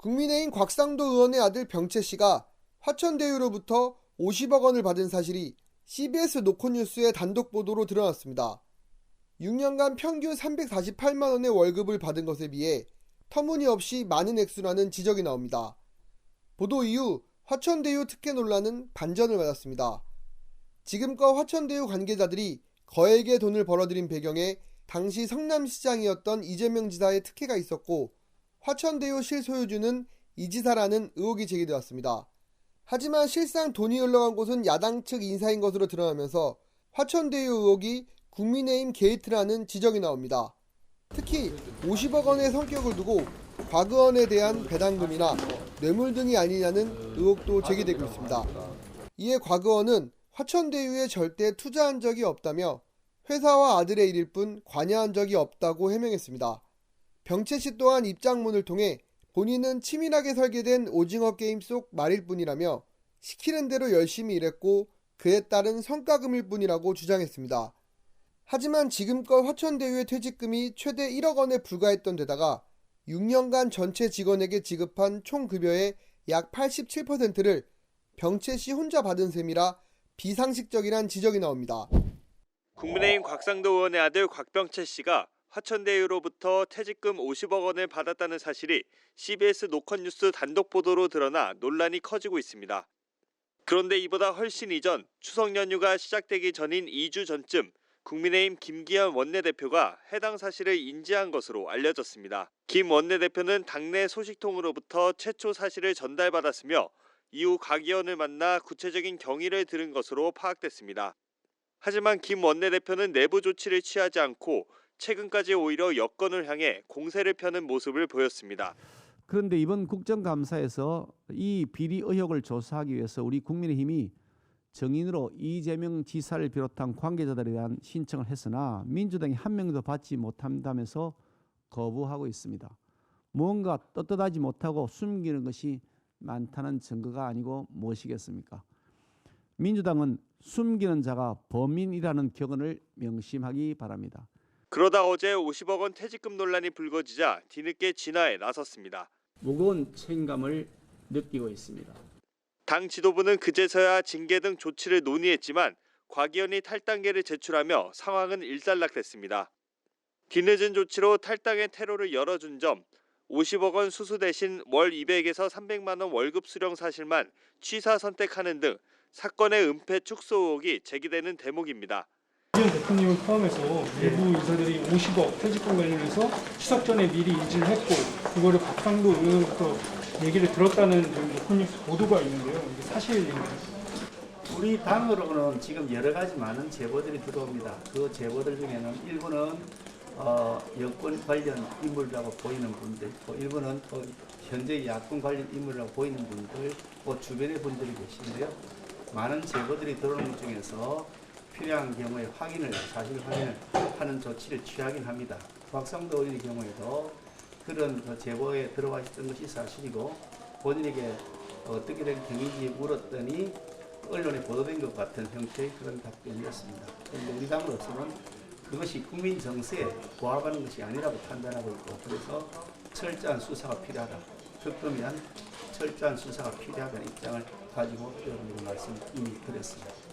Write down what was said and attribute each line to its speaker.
Speaker 1: 국민의힘 곽상도 의원의 아들 병채 씨가 화천대유로부터 50억 원을 받은 사실이 CBS 노컷뉴스의 단독 보도로 드러났습니다. 6년간 평균 348만 원의 월급을 받은 것에 비해 터무니없이 많은 액수라는 지적이 나옵니다. 보도 이후 화천대유 특혜 논란은 반전을 맞았습니다. 지금껏 화천대유 관계자들이 거액의 돈을 벌어들인 배경에 당시 성남시장이었던 이재명 지사의 특혜가 있었고 화천대유 실소유주는 이 지사라는 의혹이 제기되었습니다. 하지만 실상 돈이 흘러간 곳은 야당 측 인사인 것으로 드러나면서 화천대유 의혹이 국민의힘 게이트라는 지적이 나옵니다. 특히 50억 원의 성격을 두고 과거원에 대한 배당금이나 뇌물 등이 아니냐는 의혹도 제기되고 있습니다. 이에 과거원은 화천대유에 절대 투자한 적이 없다며 회사와 아들의 일일 뿐 관여한 적이 없다고 해명했습니다. 병채 씨 또한 입장문을 통해 본인은 치밀하게 설계된 오징어 게임 속 말일 뿐이라며 시키는 대로 열심히 일했고 그에 따른 성과금일 뿐이라고 주장했습니다. 하지만 지금껏 화천대유의 퇴직금이 최대 1억 원에 불과했던 데다가 6년간 전체 직원에게 지급한 총 급여의 약 87%를 병채 씨 혼자 받은 셈이라 비상식적이란 지적이 나옵니다.
Speaker 2: 국민의힘 곽상도 의원의 아들 곽병채 씨가 화천대유로부터 퇴직금 50억 원을 받았다는 사실이 CBS 노컷뉴스 단독 보도로 드러나 논란이 커지고 있습니다. 그런데 이보다 훨씬 이전 추석 연휴가 시작되기 전인 2주 전쯤 국민의힘 김기현 원내대표가 해당 사실을 인지한 것으로 알려졌습니다. 김 원내대표는 당내 소식통으로부터 최초 사실을 전달받았으며 이후 곽 의원을 만나 구체적인 경위를 들은 것으로 파악됐습니다. 하지만 김 원내대표는 내부 조치를 취하지 않고 최근까지 오히려 여권을 향해 공세를 펴는 모습을 보였습니다.
Speaker 3: 그런데 이번 국정감사에서 이 비리 의혹을 조사하기 위해서 우리 국민의힘이 정인으로 이재명 지사를 비롯한 관계자들에 대한 신청을 했으나 민주당이 한 명도 받지 못한다면서 거부하고 있습니다. 뭔가 떳떳하지 못하고 숨기는 것이 많다는 증거가 아니고 무엇이겠습니까? 민주당은 숨기는 자가 범인이라는 격언을 명심하기 바랍니다.
Speaker 2: 그러다 어제 50억 원 퇴직금 논란이 불거지자 뒤늦게 진화에 나섰습니다.
Speaker 4: 무거운 책임감을 느끼고 있습니다.
Speaker 2: 당 지도부는 그제서야 징계 등 조치를 논의했지만 곽 의원이 탈당계를 제출하며 상황은 일단락됐습니다. 뒤늦은 조치로 탈당의 퇴로를 열어준 점, 50억 원 수수 대신 월 200에서 300만 원 월급 수령 사실만 취사 선택하는 등 사건의 은폐 축소 의혹이 제기되는 대목입니다.
Speaker 5: 이재명 대통령을 포함해서 일부 인사들이 50억 퇴직금 관련해서 추석 전에 미리 인지를 했고 그거를 곽상도 의원으로부터 얘기를 들었다는 노컷뉴스 보도가 있는데요. 이게 사실인가요?
Speaker 4: 우리 당으로는 지금 여러 가지 많은 제보들이 들어옵니다. 그 제보들 중에는 일부는 여권 관련 인물이라고 보이는 분들, 또 일부는 또 현재 야권 관련 인물이라고 보이는 분들, 또 주변의 분들이 계시는데요. 많은 제보들이 들어오는 것 중에서 필요한 경우에 사실 확인을 하는 조치를 취하긴 합니다. 곽상도 의원의 경우에도 그런 제보에 들어와 있던 것이 사실이고 본인에게 어떻게 된 경위인지 물었더니 언론에 보도된 것 같은 형태의 그런 답변이었습니다. 그런데 우리 당으로서는 그것이 국민 정세에 부합하는 것이 아니라고 판단하고 있고 그래서 철저한 수사가 필요하다. 특검이란 철저한 수사가 필요하다는 입장을 가지고 여러분들께 말씀 이미 드렸습니다.